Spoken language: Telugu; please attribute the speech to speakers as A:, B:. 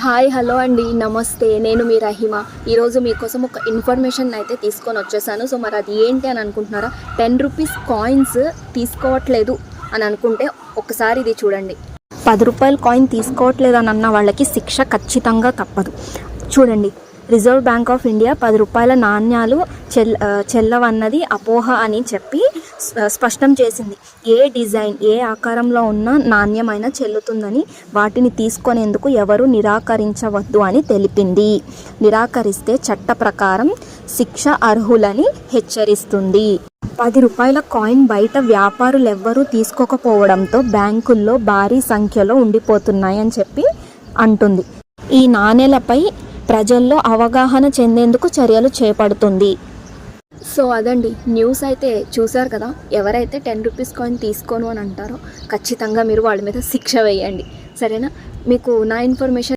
A: హాయ్ హలో అండి, నమస్తే. నేను మీ రహిమా. ఈరోజు మీకోసం ఒక ఇన్ఫర్మేషన్ అయితే తీసుకొని వచ్చేసాను. సో మరి అది ఏంటి అని అనుకుంటున్నారా? 10 రూపీస్ కాయిన్స్ తీసుకోవట్లేదు అని అనుకుంటే ఒకసారి ఇది చూడండి. 10 రూపాయల కాయిన్ తీసుకోవట్లేదు అని అన్న వాళ్ళకి శిక్ష ఖచ్చితంగా తప్పదు. చూడండి, రిజర్వ్ బ్యాంక్ ఆఫ్ ఇండియా 10 రూపాయల నాణ్యాలు చెల్లవన్నది అపోహ అని చెప్పి స్పష్టం చేసింది. ఏ డిజైన్, ఏ ఆకారంలో ఉన్న నాణ్యమైన చెల్లుతుందని, వాటిని తీసుకునేందుకు ఎవరు నిరాకరించవద్దు అని తెలిపింది. నిరాకరిస్తే చట్ట ప్రకారం శిక్ష అర్హులని హెచ్చరిస్తుంది. 10 రూపాయల కాయిన్ బయట వ్యాపారులెవ్వరూ తీసుకోకపోవడంతో బ్యాంకుల్లో భారీ సంఖ్యలో ఉండిపోతున్నాయని చెప్పి అంటుంది. ఈ నాణేలపై ప్రజల్లో అవగాహన చెందేందుకు చర్యలు చేపడుతుంది. సో అదండి న్యూస్. అయితే చూసారు కదా, ఎవరైతే 10 రూపీస్ కాయిన్ తీసుకోను అని అంటారో ఖచ్చితంగా మీరు వాళ్ళ మీద శిక్ష వేయండి. సరేనా? మీకు నా ఇన్ఫర్మేషన్